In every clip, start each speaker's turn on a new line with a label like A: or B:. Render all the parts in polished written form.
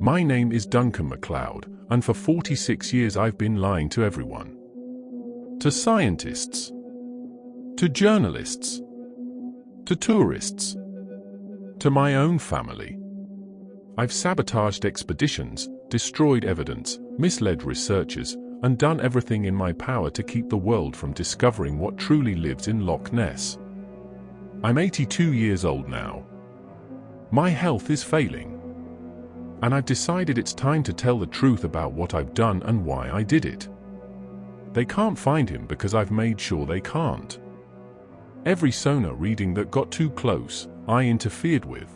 A: My name is Duncan MacLeod, and for 46 years I've been lying to everyone. To scientists, to journalists, to tourists, to my own family. I've sabotaged expeditions, destroyed evidence, misled researchers, and done everything in my power to keep the world from discovering what truly lives in Loch Ness. I'm 82 years old now. My health is failing. And I've decided it's time to tell the truth about what I've done and why I did it. They can't find him because I've made sure they can't. Every sonar reading that got too close, I interfered with.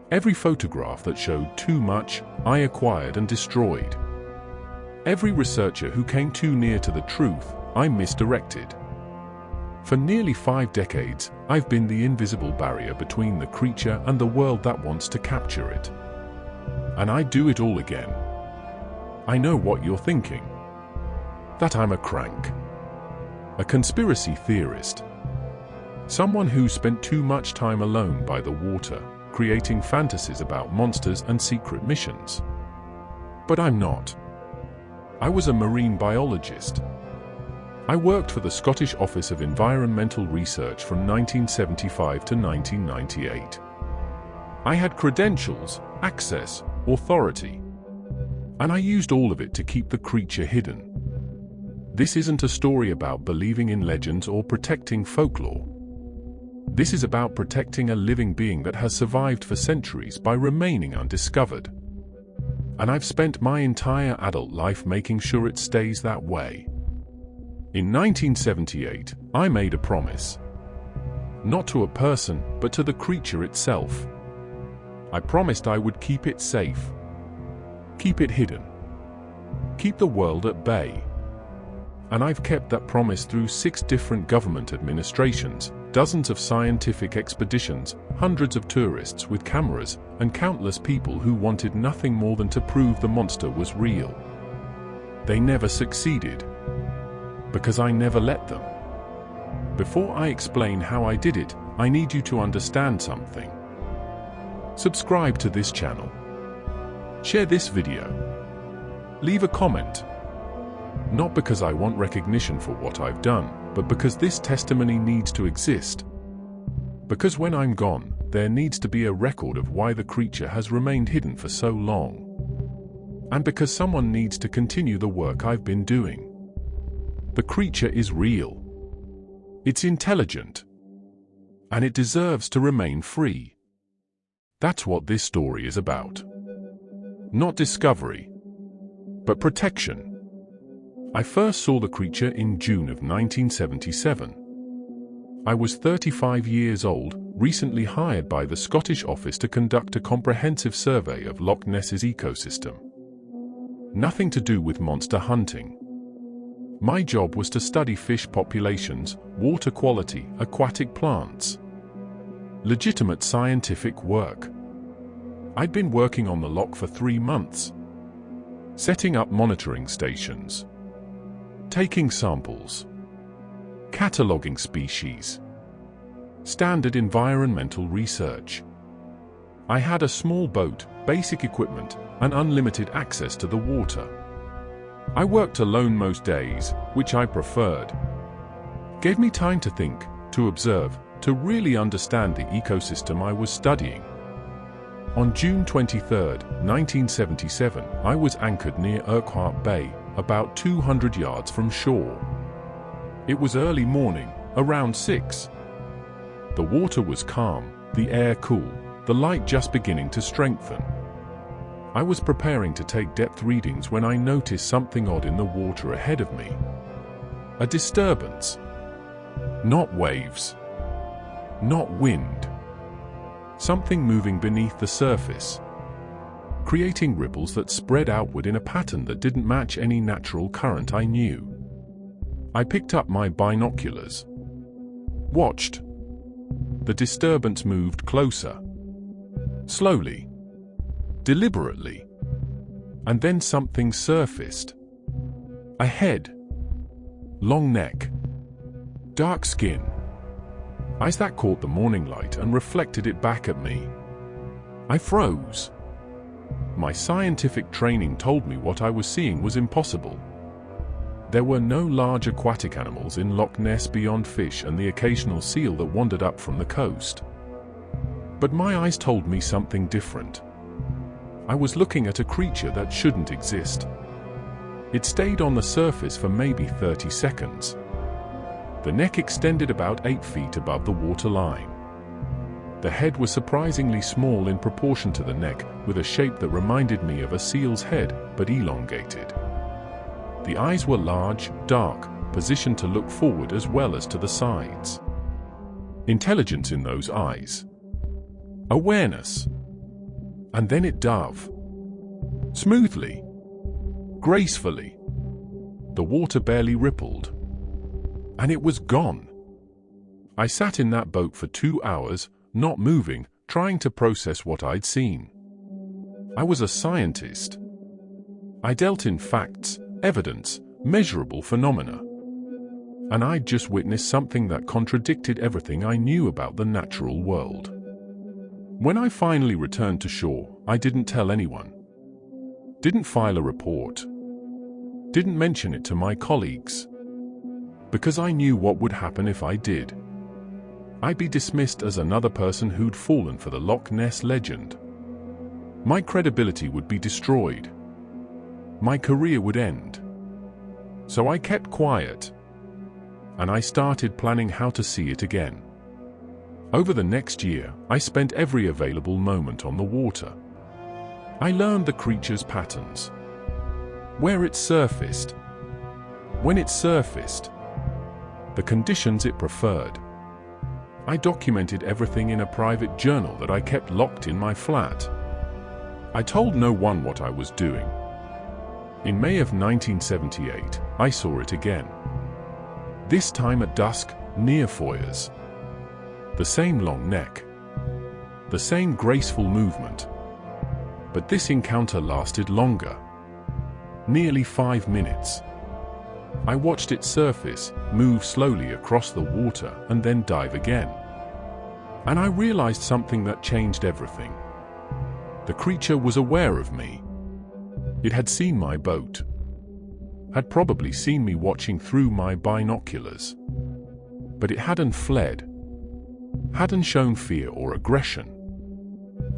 A: Every photograph that showed too much, I acquired and destroyed. Every researcher who came too near to the truth, I misdirected. For nearly 5 decades, I've been the invisible barrier between the creature and the world that wants to capture it. And I'd do it all again. I know what you're thinking. That I'm a crank. A conspiracy theorist. Someone who spent too much time alone by the water, creating fantasies about monsters and secret missions. But I'm not. I was a marine biologist. I worked for the Scottish Office of Environmental Research from 1975 to 1998. I had credentials, access, authority. And I used all of it to keep the creature hidden. This isn't a story about believing in legends or protecting folklore. This is about protecting a living being that has survived for centuries by remaining undiscovered. And I've spent my entire adult life making sure it stays that way. In 1978, I made a promise. Not to a person, but to the creature itself. I promised I would keep it safe. Keep it hidden. Keep the world at bay. And I've kept that promise through 6 different government administrations, dozens of scientific expeditions, hundreds of tourists with cameras, and countless people who wanted nothing more than to prove the monster was real. They never succeeded. Because I never let them. Before I explain how I did it, I need you to understand something. Subscribe to this channel. Share this video. Leave a comment. Not because I want recognition for what I've done, but because this testimony needs to exist. Because when I'm gone, there needs to be a record of why the creature has remained hidden for so long. And because someone needs to continue the work I've been doing. The creature is real. It's intelligent. And it deserves to remain free. That's what this story is about. Not discovery, but protection. I first saw the creature in June of 1977. I was 35 years old, recently hired by the Scottish Office to conduct a comprehensive survey of Loch Ness's ecosystem. Nothing to do with monster hunting. My job was to study fish populations, water quality, aquatic plants. Legitimate scientific work. I'd been working on the loch for 3 months. Setting up monitoring stations. Taking samples. Cataloging species. Standard environmental research. I had a small boat, basic equipment, and unlimited access to the water. I worked alone most days, which I preferred. Gave me time to think, to observe, to really understand the ecosystem I was studying. On June 23, 1977, I was anchored near Urquhart Bay, about 200 yards from shore. It was early morning, around 6. The water was calm, the air cool, the light just beginning to strengthen. I was preparing to take depth readings when I noticed something odd in the water ahead of me. A disturbance. Not waves. Not wind. Something moving beneath the surface, creating ripples that spread outward in a pattern that didn't match any natural current I knew. I picked up my binoculars. Watched. The disturbance moved closer. Slowly. Deliberately. And then something surfaced. A head. Long neck. Dark skin. Eyes that caught the morning light and reflected it back at me. I froze. My scientific training told me what I was seeing was impossible. There were no large aquatic animals in Loch Ness beyond fish and the occasional seal that wandered up from the coast. But my eyes told me something different. I was looking at a creature that shouldn't exist. It stayed on the surface for maybe 30 seconds. The neck extended about 8 feet above the waterline. The head was surprisingly small in proportion to the neck, with a shape that reminded me of a seal's head, but elongated. The eyes were large, dark, positioned to look forward as well as to the sides. Intelligence in those eyes. Awareness. And then it dove. Smoothly. Gracefully. The water barely rippled. And it was gone. I sat in that boat for 2 hours, not moving, trying to process what I'd seen. I was a scientist. I dealt in facts, evidence, measurable phenomena. And I'd just witnessed something that contradicted everything I knew about the natural world. When I finally returned to shore, I didn't tell anyone. Didn't file a report. Didn't mention it to my colleagues. Because I knew what would happen if I did. I'd be dismissed as another person who'd fallen for the Loch Ness legend. My credibility would be destroyed. My career would end. So I kept quiet. And I started planning how to see it again. Over the next year, I spent every available moment on the water. I learned the creature's patterns. Where it surfaced. When it surfaced. The conditions it preferred. I documented everything in a private journal that I kept locked in my flat. I told no one what I was doing. In May of 1978, I saw it again. This time at dusk, near Foyers. The same long neck. The same graceful movement. But this encounter lasted longer. Nearly 5 minutes. I watched it surface, move slowly across the water, and then dive again. And I realized something that changed everything. The creature was aware of me. It had seen my boat. Had probably seen me watching through my binoculars. But it hadn't fled. Hadn't shown fear or aggression.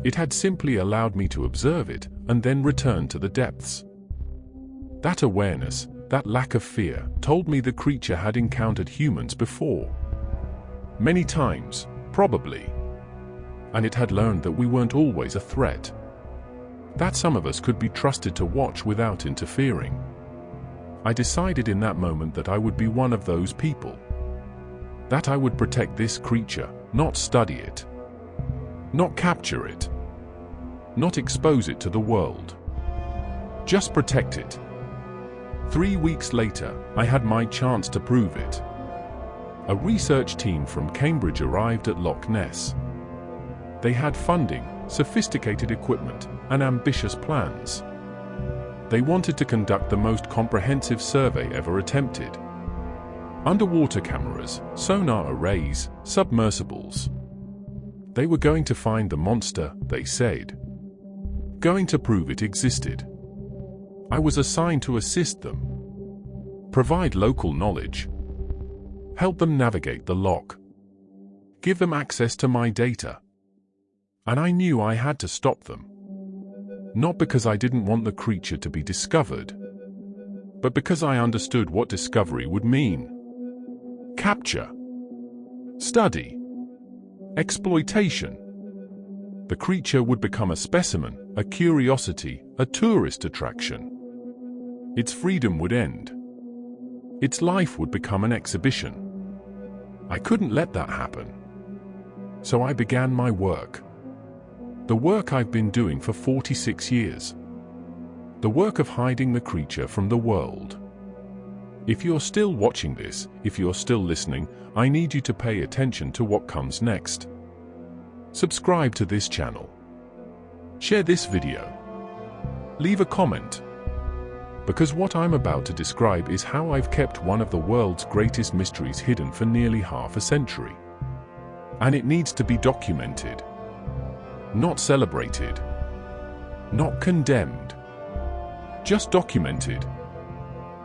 A: It had simply allowed me to observe it and then return to the depths. That awareness, that lack of fear, told me the creature had encountered humans before. Many times, probably. And it had learned that we weren't always a threat. That some of us could be trusted to watch without interfering. I decided in that moment that I would be one of those people. That I would protect this creature, not study it. Not capture it. Not expose it to the world. Just protect it. 3 weeks later, I had my chance to prove it. A research team from Cambridge arrived at Loch Ness. They had funding, sophisticated equipment, and ambitious plans. They wanted to conduct the most comprehensive survey ever attempted. Underwater cameras, sonar arrays, submersibles. They were going to find the monster, they said. Going to prove it existed. I was assigned to assist them. Provide local knowledge. Help them navigate the loch. Give them access to my data. And I knew I had to stop them. Not because I didn't want the creature to be discovered, but because I understood what discovery would mean. Capture. Study. Exploitation. The creature would become a specimen, a curiosity, a tourist attraction. Its freedom would end. Its life would become an exhibition. I couldn't let that happen. So I began my work. The work I've been doing for 46 years. The work of hiding the creature from the world. If you're still watching this, if you're still listening, I need you to pay attention to what comes next. Subscribe to this channel. Share this video. Leave a comment. Because what I'm about to describe is how I've kept one of the world's greatest mysteries hidden for nearly half a century. And it needs to be documented. Not celebrated. Not condemned. Just documented.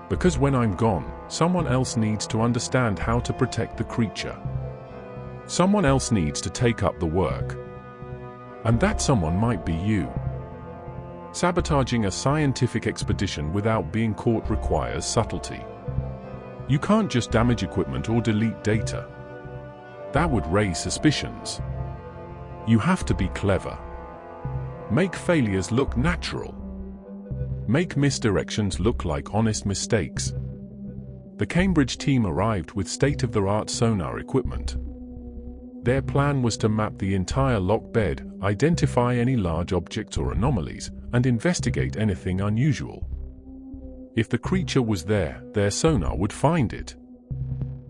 A: Because when I'm gone, someone else needs to understand how to protect the creature. Someone else needs to take up the work. And that someone might be you. Sabotaging a scientific expedition without being caught requires subtlety. You can't just damage equipment or delete data. That would raise suspicions. You have to be clever. Make failures look natural. Make misdirections look like honest mistakes. The Cambridge team arrived with state-of-the-art sonar equipment. Their plan was to map the entire loch bed, identify any large objects or anomalies, and investigate anything unusual. If the creature was there, their sonar would find it.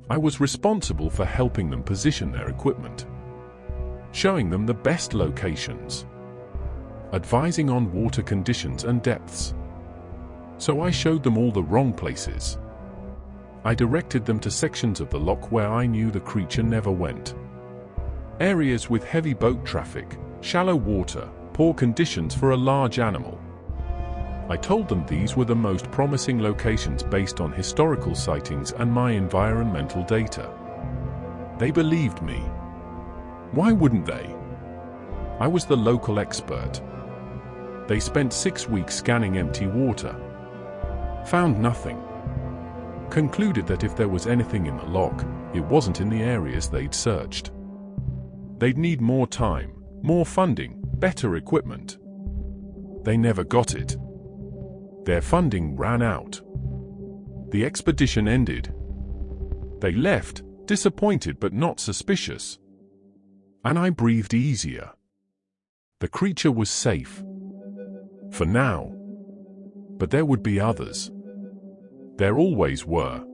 A: I was responsible for helping them position their equipment, showing them the best locations, advising on water conditions and depths. So I showed them all the wrong places. I directed them to sections of the loch where I knew the creature never went. Areas with heavy boat traffic, shallow water, poor conditions for a large animal. I told them these were the most promising locations based on historical sightings and my environmental data. They believed me. Why wouldn't they? I was the local expert. They spent 6 weeks scanning empty water. Found nothing. Concluded that if there was anything in the loch, it wasn't in the areas they'd searched. They'd need more time, more funding, better equipment. They never got it. Their funding ran out. The expedition ended. They left, disappointed but not suspicious. And I breathed easier. The creature was safe. For now. But there would be others. There always were.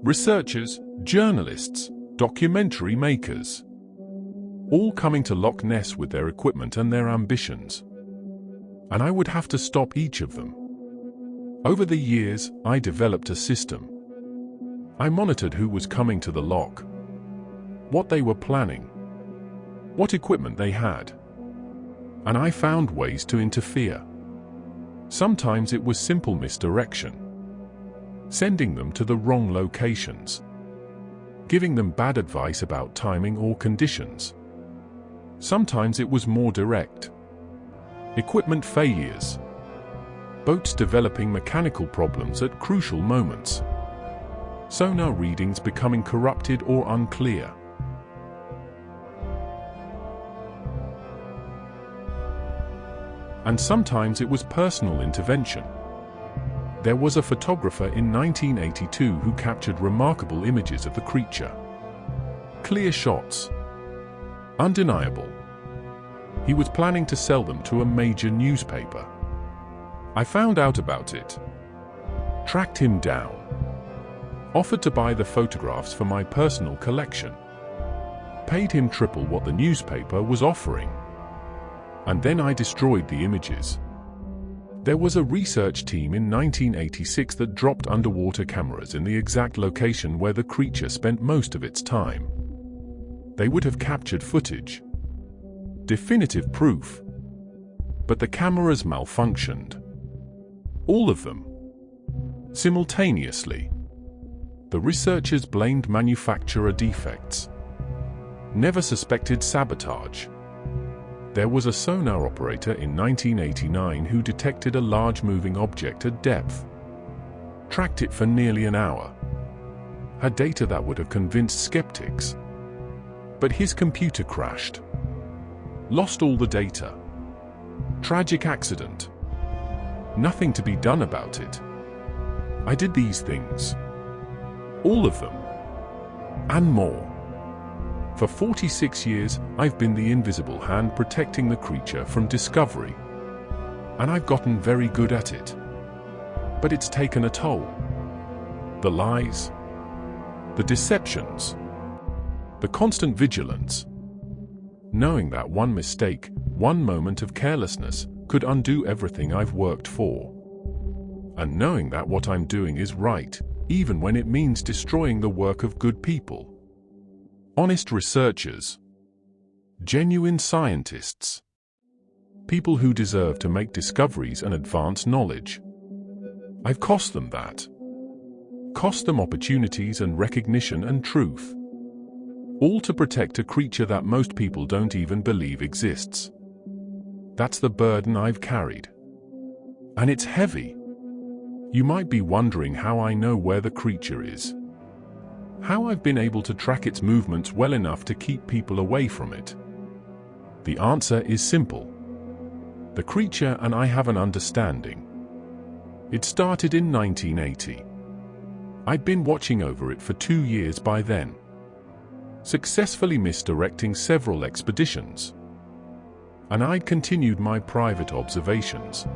A: Researchers, journalists, documentary makers. All coming to Loch Ness with their equipment and their ambitions. And I would have to stop each of them. Over the years, I developed a system. I monitored who was coming to the loch, what they were planning, what equipment they had. And I found ways to interfere. Sometimes it was simple misdirection, sending them to the wrong locations, giving them bad advice about timing or conditions. Sometimes it was more direct. Equipment failures. Boats developing mechanical problems at crucial moments. Sonar readings becoming corrupted or unclear. And sometimes it was personal intervention. There was a photographer in 1982 who captured remarkable images of the creature. Clear shots. Undeniable. He was planning to sell them to a major newspaper. I found out about it. Tracked him down. Offered to buy the photographs for my personal collection. Paid him triple what the newspaper was offering. And then I destroyed the images. There was a research team in 1986 that dropped underwater cameras in the exact location where the creature spent most of its time. They would have captured footage. Definitive proof. But the cameras malfunctioned. All of them. Simultaneously. The researchers blamed manufacturer defects. Never suspected sabotage. There was a sonar operator in 1989 who detected a large moving object at depth. Tracked it for nearly an hour. Had data that would have convinced skeptics. But his computer crashed. Lost all the data. Tragic accident. Nothing to be done about it. I did these things. All of them. And more. For 46 years, I've been the invisible hand protecting the creature from discovery. And I've gotten very good at it. But it's taken a toll. The lies. The deceptions. The constant vigilance. Knowing that one mistake, one moment of carelessness, could undo everything I've worked for. And knowing that what I'm doing is right, even when it means destroying the work of good people. Honest researchers. Genuine scientists. People who deserve to make discoveries and advance knowledge. I've cost them that. Cost them opportunities and recognition and truth. All to protect a creature that most people don't even believe exists. That's the burden I've carried. And it's heavy. You might be wondering how I know where the creature is. How I've been able to track its movements well enough to keep people away from it. The answer is simple. The creature and I have an understanding. It started in 1980. I'd been watching over it for 2 years by then, successfully misdirecting several expeditions. And I'd continued my private observations,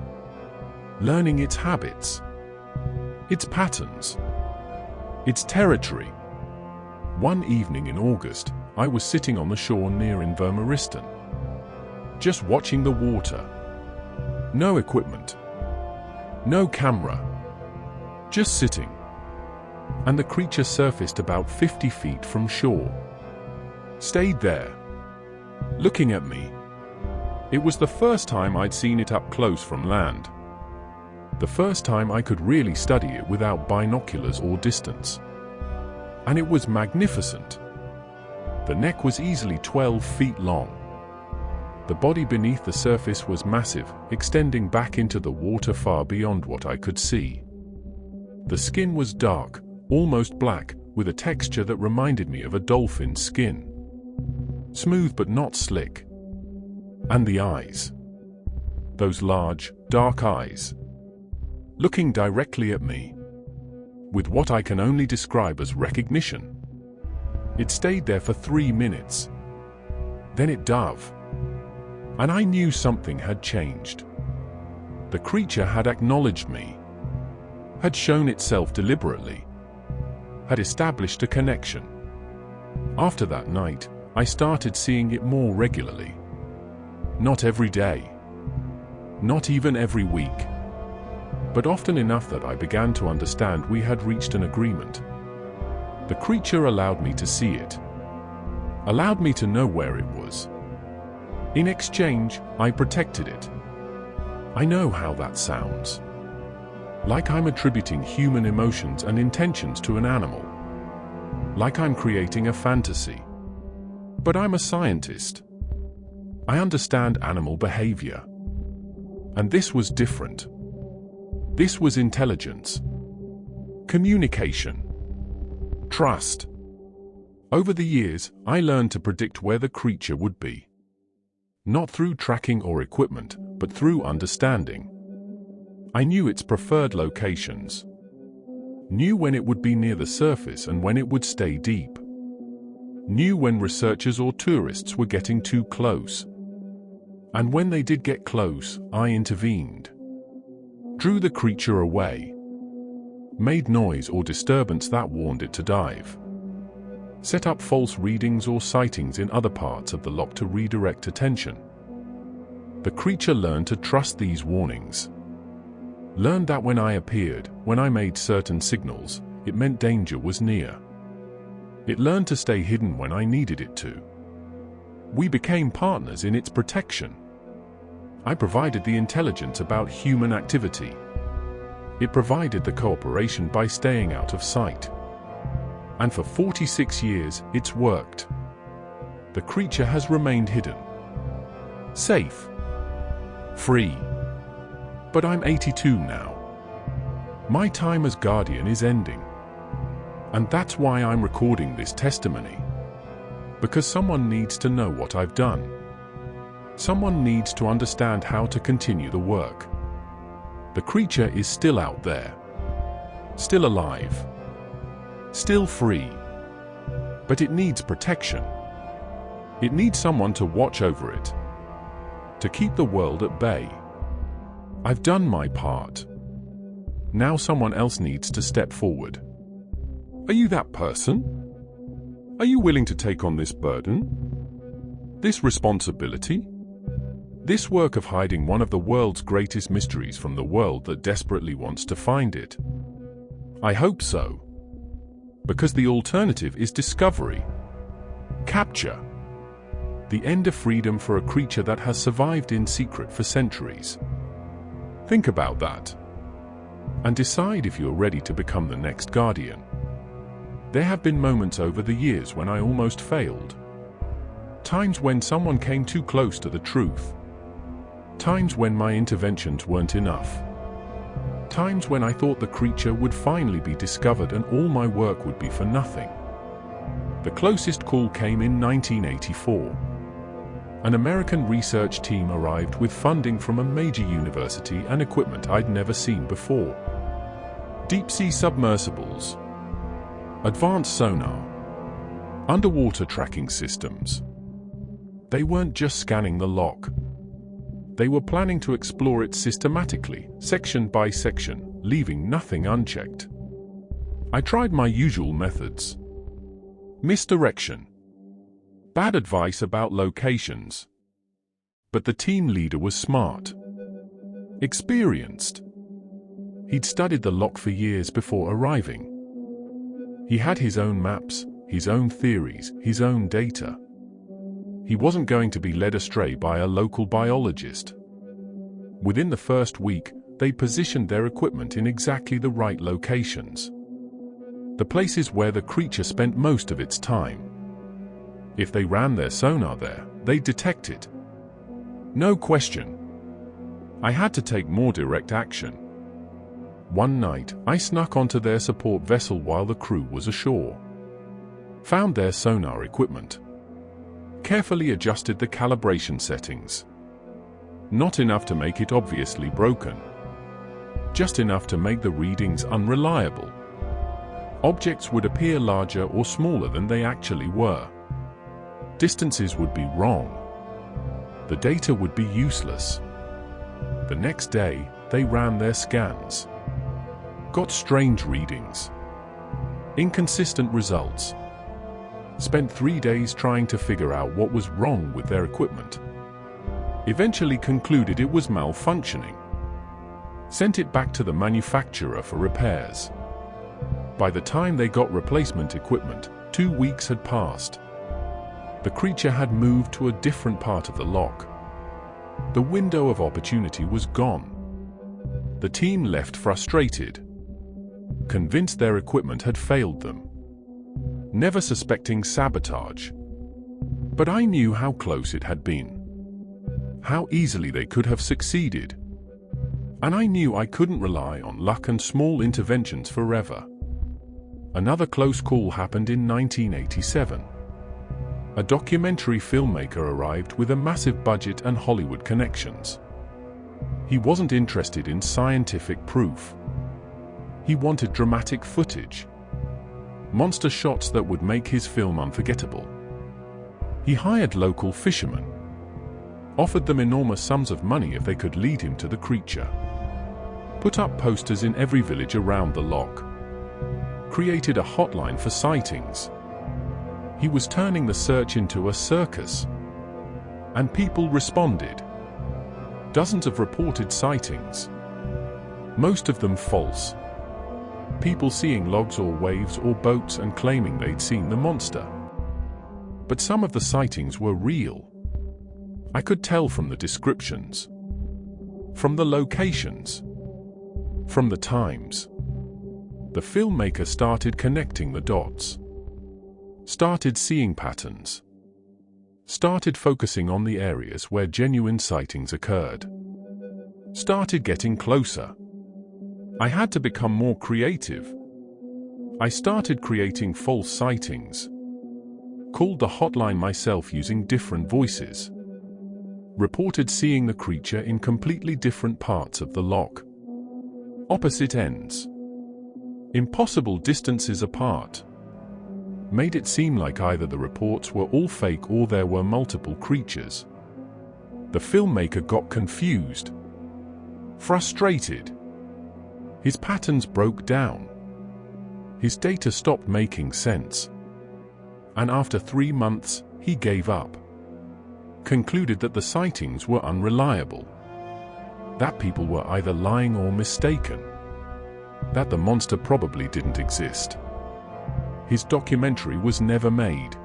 A: learning its habits, its patterns, its territory. One evening in August, I was sitting on the shore near Invermariston, just watching the water. No equipment, no camera, just sitting. And the creature surfaced about 50 feet from shore. Stayed there, looking at me. It was the first time I'd seen it up close from land. The first time I could really study it without binoculars or distance. And it was magnificent. The neck was easily 12 feet long. The body beneath the surface was massive, extending back into the water far beyond what I could see. The skin was dark, almost black, with a texture that reminded me of a dolphin's skin. Smooth but not slick. And the eyes. Those large, dark eyes. Looking directly at me. With what I can only describe as recognition. It stayed there for 3 minutes. Then it dove. And I knew something had changed. The creature had acknowledged me. Had shown itself deliberately. Had established a connection. After that night, I started seeing it more regularly. Not every day. Not even every week. But often enough that I began to understand we had reached an agreement. The creature allowed me to see it. Allowed me to know where it was. In exchange, I protected it. I know how that sounds. Like I'm attributing human emotions and intentions to an animal. Like I'm creating a fantasy. But I'm a scientist. I understand animal behavior. And this was different. This was intelligence. Communication. Trust. Over the years, I learned to predict where the creature would be. Not through tracking or equipment, but through understanding. I knew its preferred locations. Knew when it would be near the surface and when it would stay deep. Knew when researchers or tourists were getting too close. And when they did get close, I intervened. Drew the creature away. Made noise or disturbance that warned it to dive. Set up false readings or sightings in other parts of the loch to redirect attention. The creature learned to trust these warnings. Learned that when I appeared, when I made certain signals, it meant danger was near. It learned to stay hidden when I needed it to. We became partners in its protection. I provided the intelligence about human activity. It provided the cooperation by staying out of sight. And for 46 years, it's worked. The creature has remained hidden. Safe. Free. But I'm 82 now. My time as guardian is ending. And that's why I'm recording this testimony. Because someone needs to know what I've done. Someone needs to understand how to continue the work. The creature is still out there. Still alive. Still free. But it needs protection. It needs someone to watch over it. To keep the world at bay. I've done my part. Now someone else needs to step forward. Are you that person? Are you willing to take on this burden? This responsibility? This work of hiding one of the world's greatest mysteries from the world that desperately wants to find it? I hope so. Because the alternative is discovery, capture, The end of freedom for a creature that has survived in secret for centuries. Think about that. And decide if you're ready to become the next guardian. There have been moments over the years when I almost failed. Times when someone came too close to the truth. Times when my interventions weren't enough. Times when I thought the creature would finally be discovered and all my work would be for nothing. The closest call came in 1984. An American research team arrived with funding from a major university and equipment I'd never seen before. Deep-sea submersibles, advanced sonar, underwater tracking systems. They weren't just scanning the loch. They were planning to explore it systematically, section by section, leaving nothing unchecked. I tried my usual methods. Misdirection. Bad advice about locations. But the team leader was smart. Experienced. He'd studied the loch for years before arriving. He had his own maps, his own theories, his own data. He wasn't going to be led astray by a local biologist. Within the first week, they positioned their equipment in exactly the right locations. The places where the creature spent most of its time. If they ran their sonar there, they'd detect it. No question. I had to take more direct action. One night, I snuck onto their support vessel while the crew was ashore. Found their sonar equipment. Carefully adjusted the calibration settings. Not enough to make it obviously broken. Just enough to make the readings unreliable. Objects would appear larger or smaller than they actually were. Distances would be wrong. The data would be useless. The next day, they ran their scans. Got strange readings. Inconsistent results. Spent 3 days trying to figure out what was wrong with their equipment. Eventually concluded it was malfunctioning. Sent it back to the manufacturer for repairs. By the time they got replacement equipment, 2 weeks had passed. The creature had moved to a different part of the loch. The window of opportunity was gone. The team left frustrated, convinced their equipment had failed them, never suspecting sabotage. But I knew how close it had been, how easily they could have succeeded. And I knew I couldn't rely on luck and small interventions forever. Another close call happened in 1987. A documentary filmmaker arrived with a massive budget and Hollywood connections. He wasn't interested in scientific proof. He wanted dramatic footage. Monster shots that would make his film unforgettable. He hired local fishermen. Offered them enormous sums of money if they could lead him to the creature. Put up posters in every village around the loch. Created a hotline for sightings. He was turning the search into a circus. And people responded. Dozens of reported sightings. Most of them false. People seeing logs or waves or boats and claiming they'd seen the monster. But some of the sightings were real. I could tell from the descriptions. From the locations. From the times. The filmmaker started connecting the dots. Started seeing patterns. Started focusing on the areas where genuine sightings occurred. Started getting closer. I had to become more creative. I started creating false sightings. Called the hotline myself using different voices. Reported seeing the creature in completely different parts of the loch. Opposite ends. Impossible distances apart. Made it seem like either the reports were all fake or there were multiple creatures. The filmmaker got confused. Frustrated. His patterns broke down. His data stopped making sense. And after 3 months, he gave up. Concluded that the sightings were unreliable. That people were either lying or mistaken. That the monster probably didn't exist. His documentary was never made.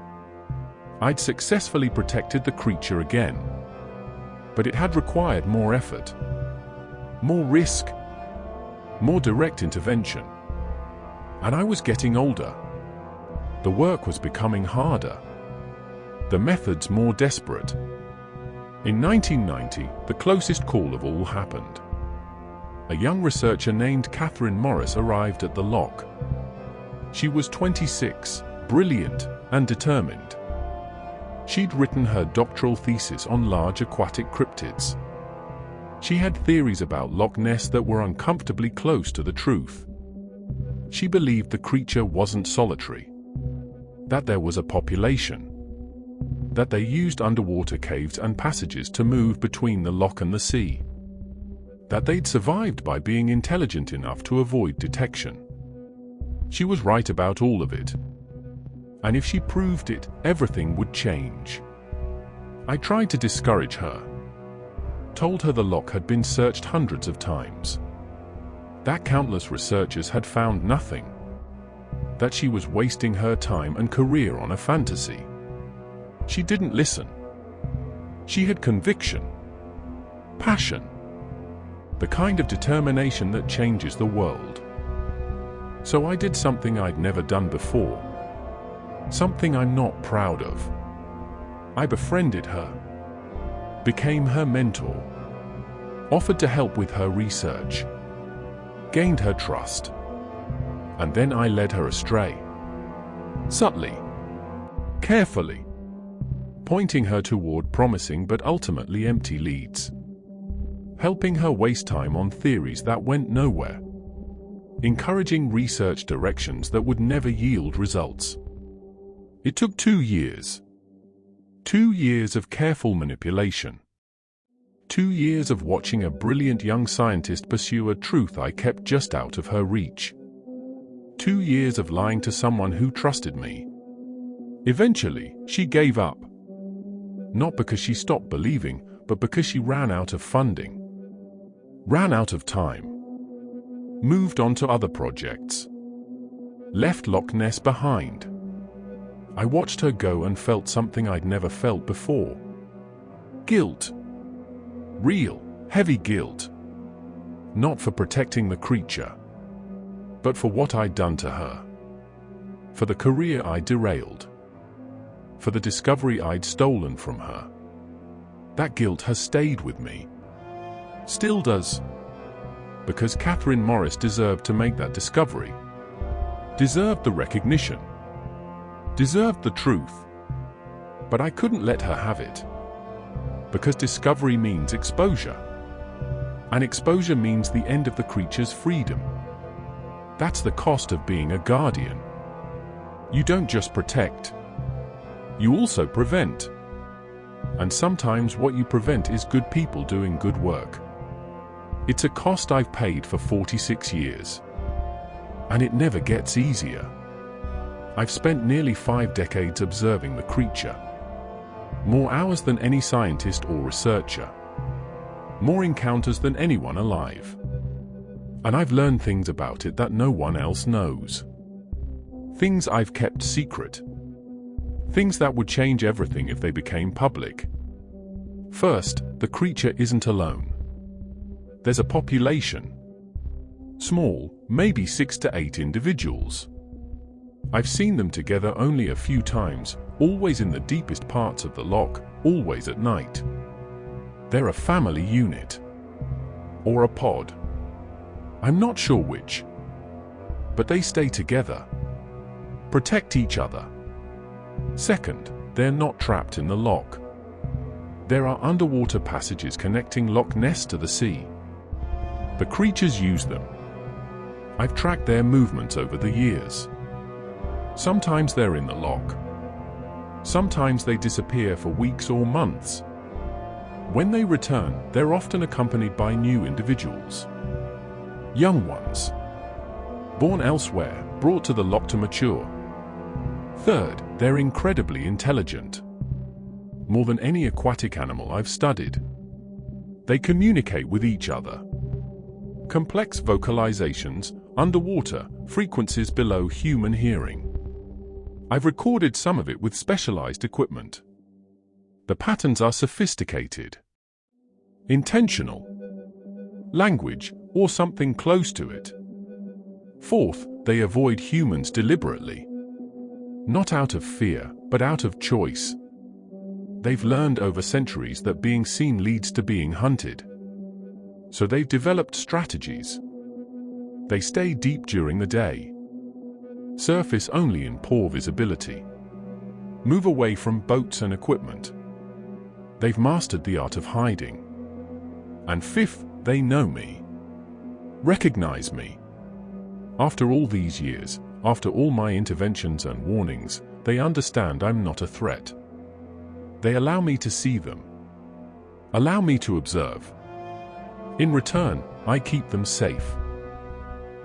A: I'd successfully protected the creature again. But it had required more effort, more risk, more direct intervention. And I was getting older. The work was becoming harder, the methods more desperate. In 1990, the closest call of all happened. A young researcher named Catherine Morris arrived at the loch. She was 26, brilliant and determined. She'd written her doctoral thesis on large aquatic cryptids. She had theories about Loch Ness that were uncomfortably close to the truth. She believed the creature wasn't solitary, that there was a population, that they used underwater caves and passages to move between the loch and the sea, that they'd survived by being intelligent enough to avoid detection. She was right about all of it. And if she proved it, everything would change. I tried to discourage her. Told her the loch had been searched hundreds of times. That countless researchers had found nothing. That she was wasting her time and career on a fantasy. She didn't listen. She had conviction, passion, the kind of determination that changes the world. So I did something I'd never done before. Something I'm not proud of. I befriended her, became her mentor, offered to help with her research, gained her trust, and then I led her astray. Subtly, carefully, pointing her toward promising but ultimately empty leads, helping her waste time on theories that went nowhere, encouraging research directions that would never yield results. It took 2 years. 2 years of careful manipulation. 2 years of watching a brilliant young scientist pursue a truth I kept just out of her reach. 2 years of lying to someone who trusted me. Eventually, she gave up. Not because she stopped believing, but because she ran out of funding. Ran out of time. Moved on to other projects. Left Loch Ness behind. I watched her go and felt something I'd never felt before. Guilt. Real, heavy guilt. Not for protecting the creature, but for what I'd done to her. For the career I derailed. For the discovery I'd stolen from her. That guilt has stayed with me. Still does. Because Catherine Morris deserved to make that discovery. Deserved the recognition. Deserved the truth. But I couldn't let her have it. Because discovery means exposure. And exposure means the end of the creature's freedom. That's the cost of being a guardian. You don't just protect. You also prevent. And sometimes what you prevent is good people doing good work. It's a cost I've paid for 46 years. And it never gets easier. I've spent nearly 5 decades observing the creature. More hours than any scientist or researcher. More encounters than anyone alive. And I've learned things about it that no one else knows. Things I've kept secret. Things that would change everything if they became public. First, the creature isn't alone. There's a population. Small, maybe 6 to 8 individuals. I've seen them together only a few times, always in the deepest parts of the loch, always at night. They're a family unit. Or a pod. I'm not sure which. But they stay together. Protect each other. Second, they're not trapped in the loch. There are underwater passages connecting Loch Ness to the sea. The creatures use them. I've tracked their movements over the years. Sometimes they're in the loch. Sometimes they disappear for weeks or months. When they return, they're often accompanied by new individuals. Young ones. Born elsewhere, brought to the loch to mature. Third, they're incredibly intelligent. More than any aquatic animal I've studied. They communicate with each other. Complex vocalizations, underwater, frequencies below human hearing. I've recorded some of it with specialized equipment. The patterns are sophisticated, intentional, language, or something close to it. Fourth, they avoid humans deliberately. Not out of fear, but out of choice. They've learned over centuries that being seen leads to being hunted. So they've developed strategies. They stay deep during the day, surface only in poor visibility, move away from boats and equipment. They've mastered the art of hiding. And fifth, they know me, recognize me. After all these years, after all my interventions and warnings, they understand I'm not a threat. They allow me to see them, allow me to observe. In return, I keep them safe.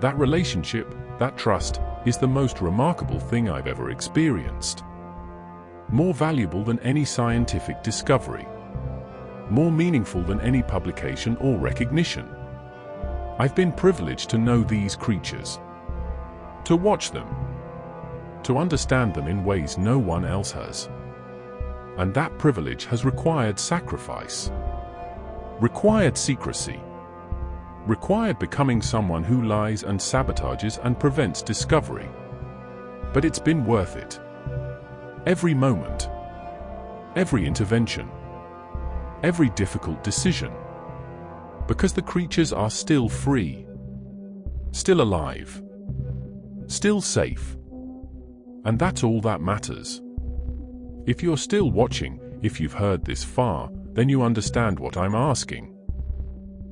A: That relationship, that trust, is the most remarkable thing I've ever experienced. More valuable than any scientific discovery. More meaningful than any publication or recognition. I've been privileged to know these creatures, to watch them, to understand them in ways no one else has. And that privilege has required sacrifice, required secrecy, required becoming someone who lies and sabotages and prevents discovery. But it's been worth it. Every moment, every intervention, every difficult decision. Because the creatures are still free, still alive, still safe. And that's all that matters. If you're still watching, if you've heard this far, then you understand what I'm asking.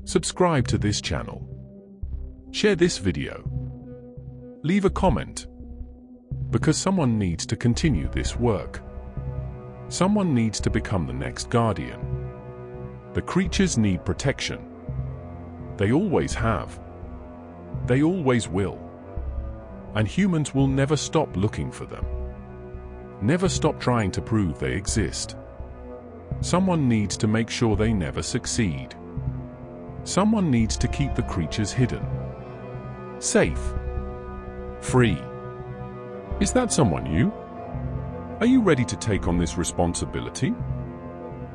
A: Subscribe to this channel. Share this video. Leave a comment. Because someone needs to continue this work. Someone needs to become the next guardian. The creatures need protection. They always have. They always will. And humans will never stop looking for them. Never stop trying to prove they exist. Someone needs to make sure they never succeed. Someone needs to keep the creatures hidden, safe, free. Is that someone you? Are you ready to take on this responsibility?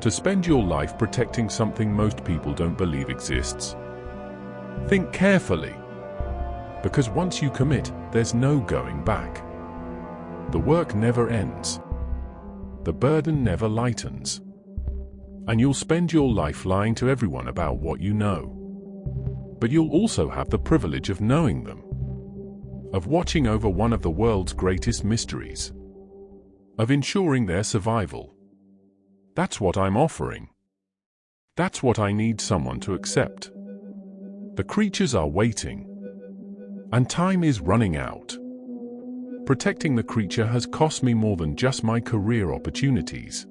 A: To spend your life protecting something most people don't believe exists? Think carefully, because once you commit, there's no going back. The work never ends. The burden never lightens. And you'll spend your life lying to everyone about what you know. But you'll also have the privilege of knowing them, of watching over one of the world's greatest mysteries, of ensuring their survival. That's what I'm offering. That's what I need someone to accept. The creatures are waiting, and time is running out. Protecting the creature has cost me more than just my career opportunities.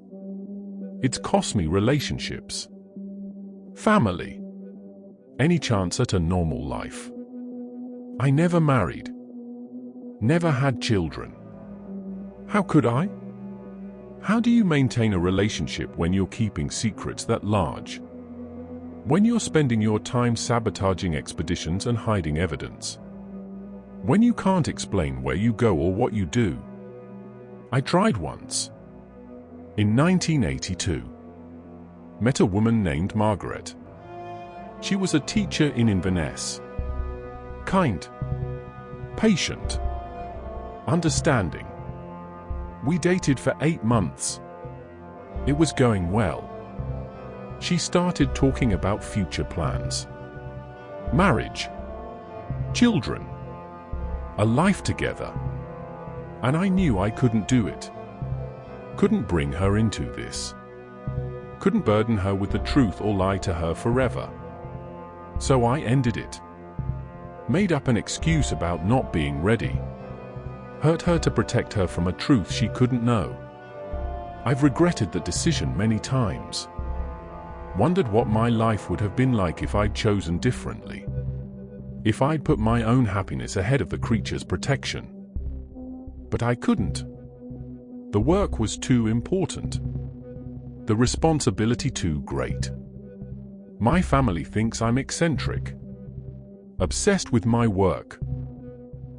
A: It's cost me relationships, family, any chance at a normal life. I never married, never had children. How could I? How do you maintain a relationship when you're keeping secrets that large? When you're spending your time sabotaging expeditions and hiding evidence? When you can't explain where you go or what you do? I tried once. In 1982, met a woman named Margaret. She was a teacher in Inverness. Kind, patient, understanding. We dated for 8 months. It was going well. She started talking about future plans. Marriage, children, a life together. And I knew I couldn't do it. Couldn't bring her into this. Couldn't burden her with the truth or lie to her forever. So I ended it. Made up an excuse about not being ready. Hurt her to protect her from a truth she couldn't know. I've regretted that decision many times. Wondered what my life would have been like if I'd chosen differently. If I'd put my own happiness ahead of the creature's protection. But I couldn't. The work was too important. The responsibility too great. My family thinks I'm eccentric. Obsessed with my work.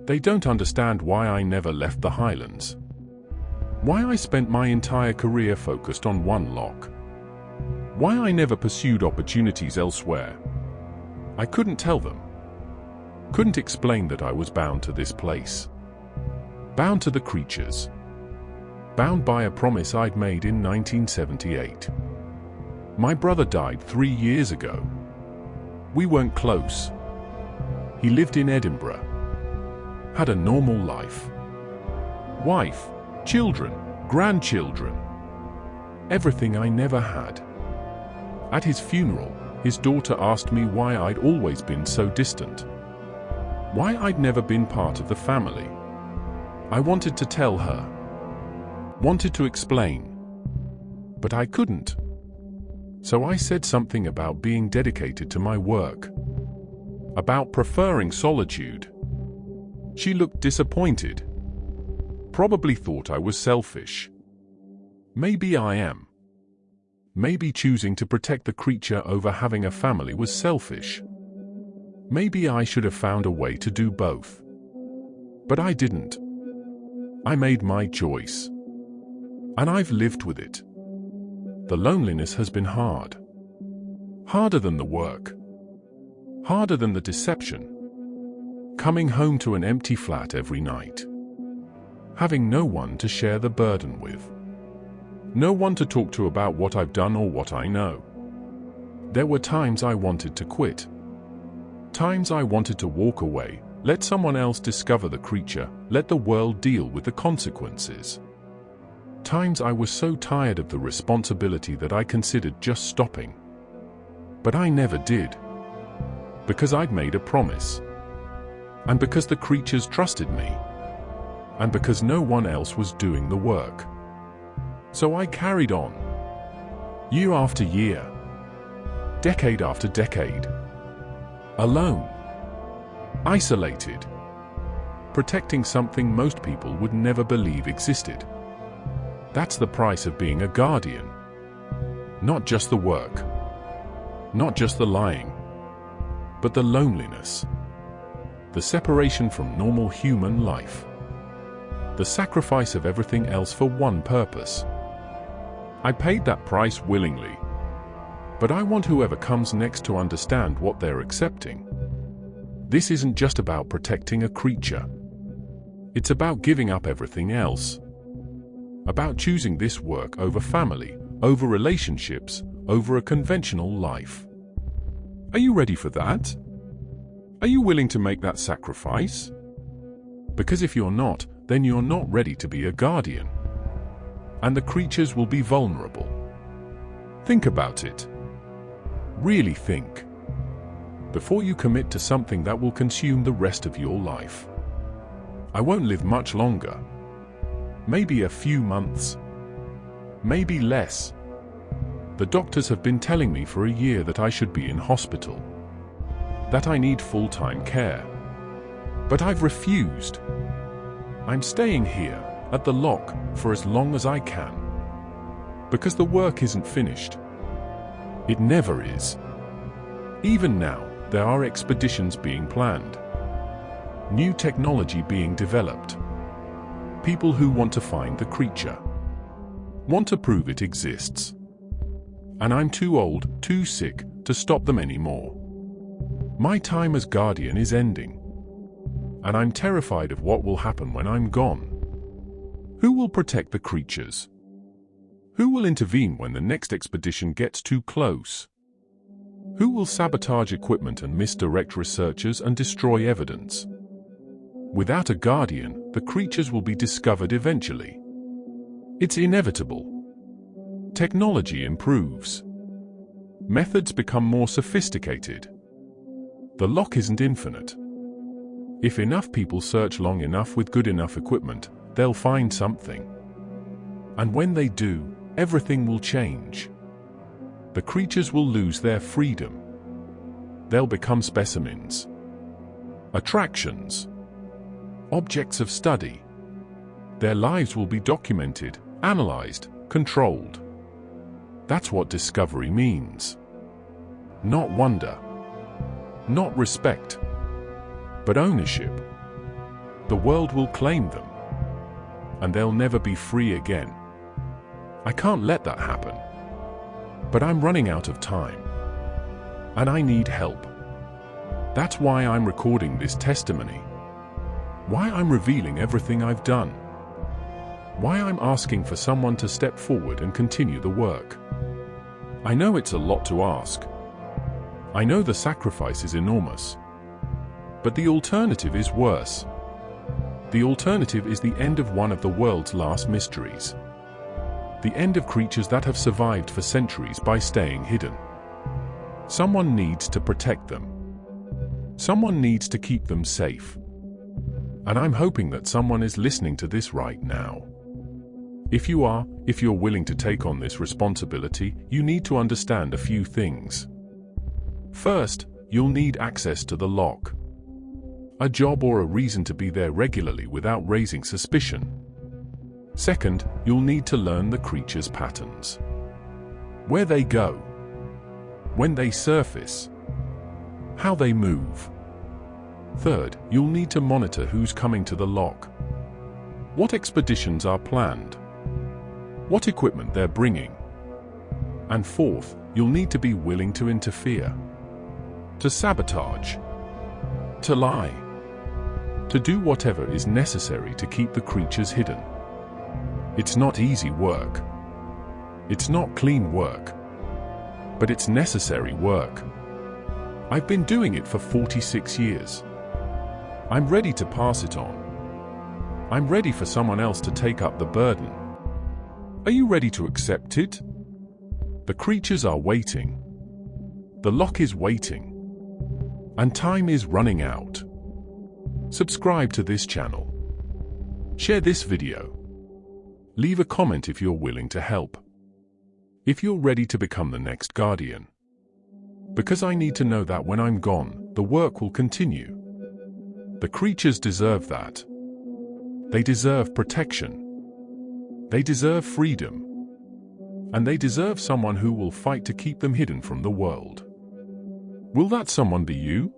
A: They don't understand why I never left the Highlands. Why I spent my entire career focused on one loch. Why I never pursued opportunities elsewhere. I couldn't tell them. Couldn't explain that I was bound to this place. Bound to the creatures. Bound by a promise I'd made in 1978. My brother died 3 years ago. We weren't close. He lived in Edinburgh. Had a normal life. Wife, children, grandchildren. Everything I never had. At his funeral, his daughter asked me why I'd always been so distant. Why I'd never been part of the family. I wanted to tell her. Wanted to explain. But I couldn't. So I said something about being dedicated to my work. About preferring solitude. She looked disappointed. Probably thought I was selfish. Maybe I am. Maybe choosing to protect the creature over having a family was selfish. Maybe I should have found a way to do both. But I didn't. I made my choice. And I've lived with it. The loneliness has been hard. Harder than the work. Harder than the deception. Coming home to an empty flat every night. Having no one to share the burden with. No one to talk to about what I've done or what I know. There were times I wanted to quit. Times I wanted to walk away, let someone else discover the creature, let the world deal with the consequences. Times I was so tired of the responsibility that I considered just stopping. But I never did. Because I'd made a promise. And because the creatures trusted me. And because no one else was doing the work. So I carried on. Year after year. Decade after decade. Alone. Isolated. Protecting something most people would never believe existed. That's the price of being a guardian. Not just the work. Not just the lying. But the loneliness. The separation from normal human life. The sacrifice of everything else for one purpose. I paid that price willingly. But I want whoever comes next to understand what they're accepting. This isn't just about protecting a creature. It's about giving up everything else. About choosing this work over family, over relationships, over a conventional life. Are you ready for that? Are you willing to make that sacrifice? Because if you're not, then you're not ready to be a guardian. And the creatures will be vulnerable. Think about it. Really think. Before you commit to something that will consume the rest of your life. I won't live much longer. Maybe a few months. Maybe less. The doctors have been telling me for a year that I should be in hospital. That I need full-time care. But I've refused. I'm staying here, at the loch, for as long as I can. Because the work isn't finished. It never is. Even now, there are expeditions being planned. New technology being developed. People who want to find the creature. Want to prove it exists. And I'm too old, too sick, to stop them anymore. My time as guardian is ending. And I'm terrified of what will happen when I'm gone. Who will protect the creatures? Who will intervene when the next expedition gets too close? Who will sabotage equipment and misdirect researchers and destroy evidence? Without a guardian, the creatures will be discovered eventually. It's inevitable. Technology improves. Methods become more sophisticated. The loch isn't infinite. If enough people search long enough with good enough equipment, they'll find something. And when they do, everything will change. The creatures will lose their freedom. They'll become specimens. Attractions. Objects of study. Their lives will be documented, analyzed, controlled. That's what discovery means. Not wonder. Not respect. But ownership. The world will claim them. and they'll never be free again. I can't let that happen. But I'm running out of time. And I need help. That's why I'm recording this testimony. Why I'm revealing everything I've done. Why I'm asking for someone to step forward and continue the work. I know it's a lot to ask. I know the sacrifice is enormous. But the alternative is worse. The alternative is the end of one of the world's last mysteries. The end of creatures that have survived for centuries by staying hidden. Someone needs to protect them. Someone needs to keep them safe. And I'm hoping that someone is listening to this right now. If you're willing to take on this responsibility, you need to understand a few things. First, you'll need access to the loch. A job or a reason to be there regularly without raising suspicion. Second, you'll need to learn the creature's patterns. Where they go. When they surface. How they move. Third, you'll need to monitor who's coming to the loch. What expeditions are planned. What equipment they're bringing. And fourth, you'll need to be willing to interfere. To sabotage. To lie. To do whatever is necessary to keep the creatures hidden. It's not easy work. It's not clean work. But it's necessary work. I've been doing it for 46 years. I'm ready to pass it on. I'm ready for someone else to take up the burden. Are you ready to accept it? The creatures are waiting. The loch is waiting. And time is running out. Subscribe to this channel. Share this video. Leave a comment if you're willing to help. If you're ready to become the next guardian. Because I need to know that when I'm gone, the work will continue. The creatures deserve that. They deserve protection. They deserve freedom. And they deserve someone who will fight to keep them hidden from the world. Will that someone be you?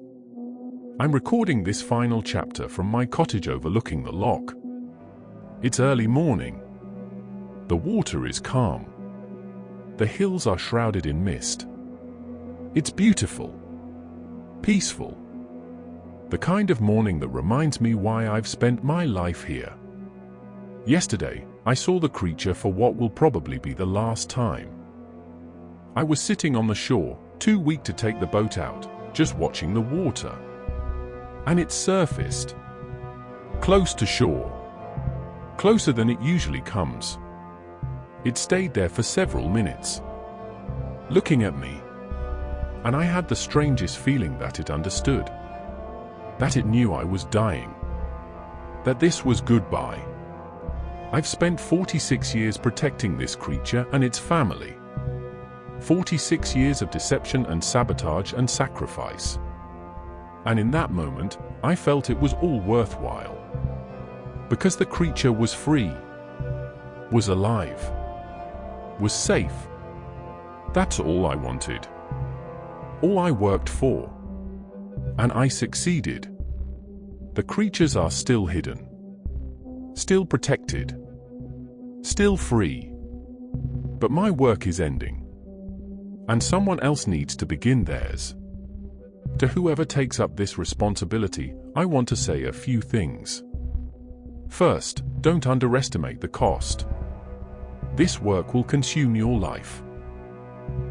A: I'm recording this final chapter from my cottage overlooking the loch. It's early morning. The water is calm. The hills are shrouded in mist. It's beautiful. Peaceful. The kind of morning that reminds me why I've spent my life here. Yesterday, I saw the creature for what will probably be the last time. I was sitting on the shore, too weak to take the boat out, just watching the water. And it surfaced. Close to shore. Closer than it usually comes. It stayed there for several minutes. Looking at me. And I had the strangest feeling that it understood. That it knew I was dying. That this was goodbye. I've spent 46 years protecting this creature and its family. 46 years of deception and sabotage and sacrifice. And in that moment, I felt it was all worthwhile. Because the creature was free. Was alive. Was safe. That's all I wanted. All I worked for. And I succeeded. The creatures are still hidden. Still protected. Still free. But my work is ending. And someone else needs to begin theirs. To whoever takes up this responsibility, I want to say a few things. First, don't underestimate the cost. This work will consume your life.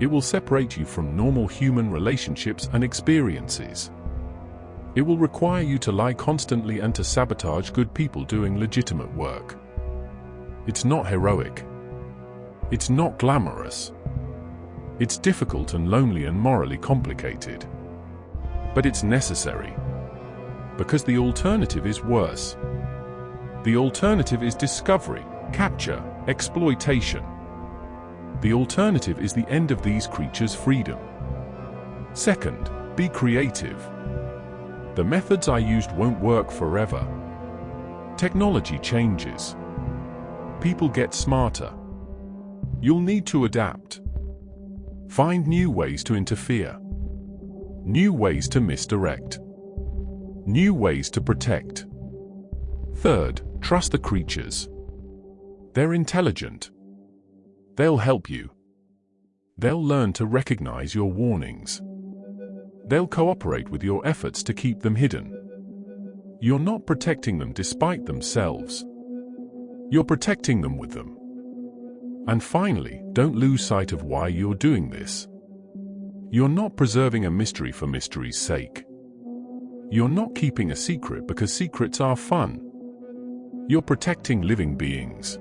A: It will separate you from normal human relationships and experiences. It will require you to lie constantly and to sabotage good people doing legitimate work. It's not heroic. It's not glamorous. It's difficult and lonely and morally complicated. But it's necessary. Because the alternative is worse. The alternative is discovery, capture, exploitation. The alternative is the end of these creatures' freedom. Second, be creative. The methods I used won't work forever. Technology changes. People get smarter. You'll need to adapt. Find new ways to interfere. New ways to misdirect. New ways to protect. Third, trust the creatures. They're intelligent. They'll help you. They'll learn to recognize your warnings. They'll cooperate with your efforts to keep them hidden. You're not protecting them despite themselves. You're protecting them with them. And finally, don't lose sight of why you're doing this. You're not preserving a mystery for mystery's sake. You're not keeping a secret because secrets are fun. You're protecting living beings.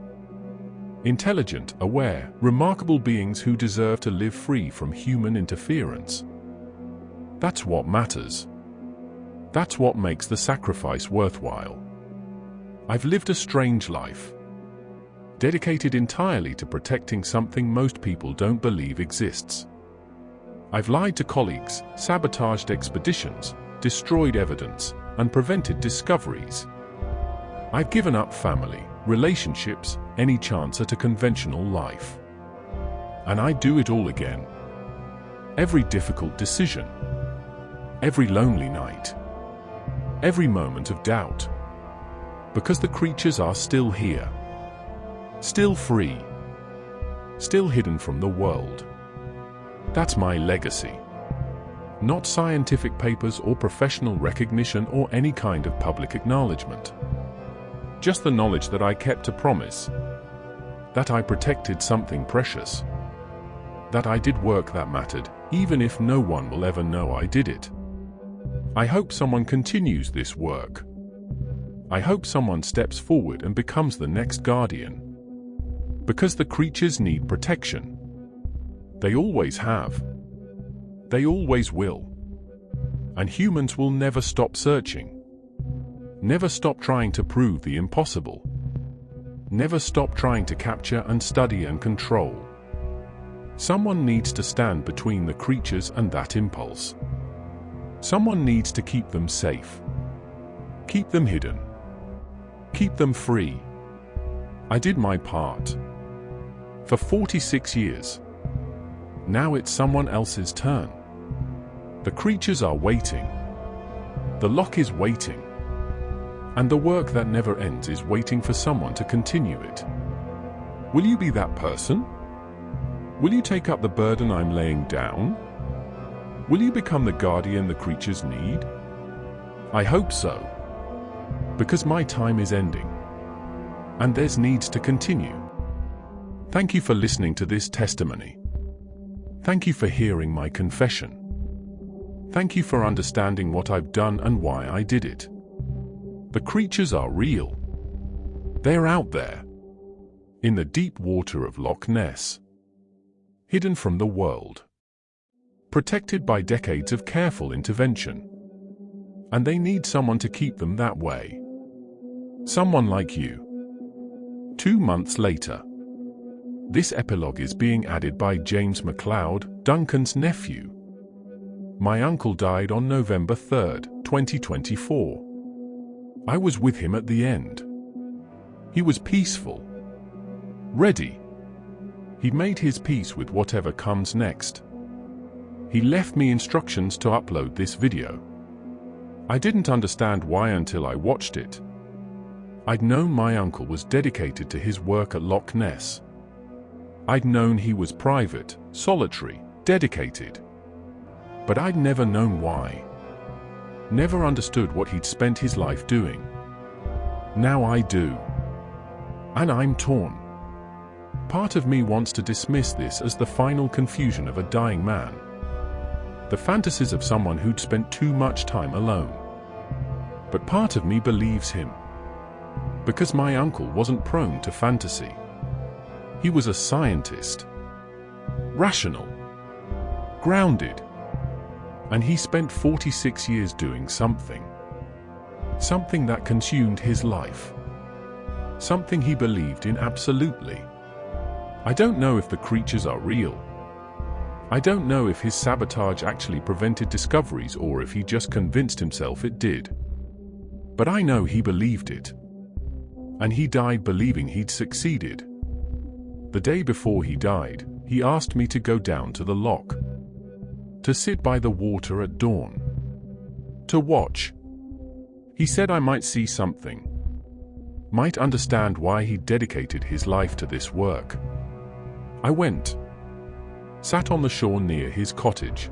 A: Intelligent, aware, remarkable beings who deserve to live free from human interference. That's what matters. That's what makes the sacrifice worthwhile. I've lived a strange life, dedicated entirely to protecting something most people don't believe exists. I've lied to colleagues, sabotaged expeditions, destroyed evidence, and prevented discoveries. I've given up family, relationships, any chance at a conventional life. And I do it all again. Every difficult decision. Every lonely night. Every moment of doubt. Because the creatures are still here. Still free. Still hidden from the world. That's my legacy. Not scientific papers or professional recognition or any kind of public acknowledgement. Just the knowledge that I kept a promise. That I protected something precious. That I did work that mattered, even if no one will ever know I did it. I hope someone continues this work. I hope someone steps forward and becomes the next guardian. Because the creatures need protection. They always have. They always will. And humans will never stop searching. Never stop trying to prove the impossible. Never stop trying to capture and study and control. Someone needs to stand between the creatures and that impulse. Someone needs to keep them safe. Keep them hidden. Keep them free. I did my part. For 46 years. Now it's someone else's turn. The creatures are waiting. The loch is waiting. And the work that never ends is waiting for someone to continue it. Will you be that person? Will you take up the burden I'm laying down? Will you become the guardian the creatures need? I hope so. Because my time is ending. And theirs needs to continue. Thank you for listening to this testimony. Thank you for hearing my confession. Thank you for understanding what I've done and why I did it. The creatures are real. They're out there. In the deep water of Loch Ness. Hidden from the world. Protected by decades of careful intervention. And they need someone to keep them that way. Someone like you. 2 months later. This epilogue is being added by James MacLeod, Duncan's nephew. My uncle died on November 3rd, 2024. I was with him at the end. He was peaceful. Ready. He made his peace with whatever comes next. He left me instructions to upload this video. I didn't understand why until I watched it. I'd known my uncle was dedicated to his work at Loch Ness. I'd known he was private, solitary, dedicated. But I'd never known why. Never understood what he'd spent his life doing. Now I do. And I'm torn. Part of me wants to dismiss this as the final confusion of a dying man. The fantasies of someone who'd spent too much time alone. But part of me believes him. Because my uncle wasn't prone to fantasy. He was a scientist. Rational. Grounded. And he spent 46 years doing something. Something that consumed his life. Something he believed in absolutely. I don't know if the creatures are real. I don't know if his sabotage actually prevented discoveries or if he just convinced himself it did. But I know he believed it. And he died believing he'd succeeded. The day before he died, he asked me to go down to the loch. To sit by the water at dawn. To watch. He said I might see something. might understand why he dedicated his life to this work. I went, sat on the shore near his cottage,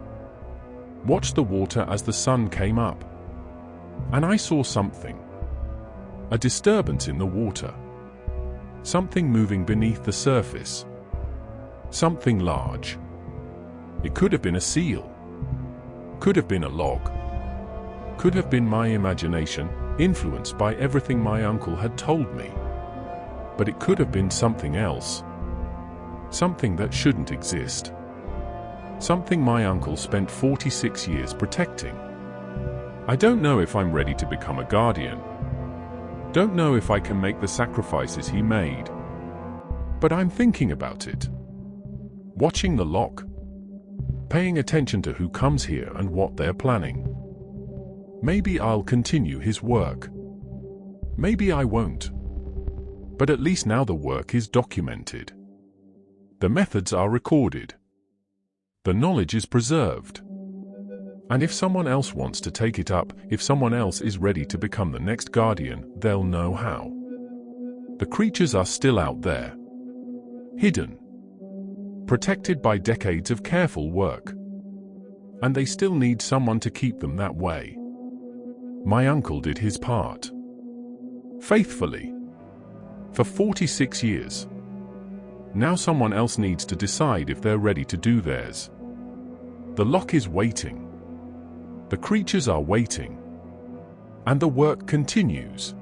A: watched the water as the sun came up, and I saw something. A disturbance in the water. Something moving beneath the surface. Something large. It could have been a seal. Could have been a log. Could have been my imagination, influenced by everything my uncle had told me. But it could have been something else. Something that shouldn't exist. Something my uncle spent 46 years protecting. I don't know if I'm ready to become a guardian. Don't know if I can make the sacrifices he made. But I'm thinking about it. Watching the loch. Paying attention to who comes here and what they're planning. Maybe I'll continue his work. Maybe I won't. But at least now the work is documented. The methods are recorded. The knowledge is preserved. And if someone else wants to take it up, if someone else is ready to become the next guardian, they'll know how. The creatures are still out there. Hidden. Protected by decades of careful work. And they still need someone to keep them that way. My uncle did his part. Faithfully. For 46 years. Now someone else needs to decide if they're ready to do theirs. The loch is waiting. The creatures are waiting. And the work continues.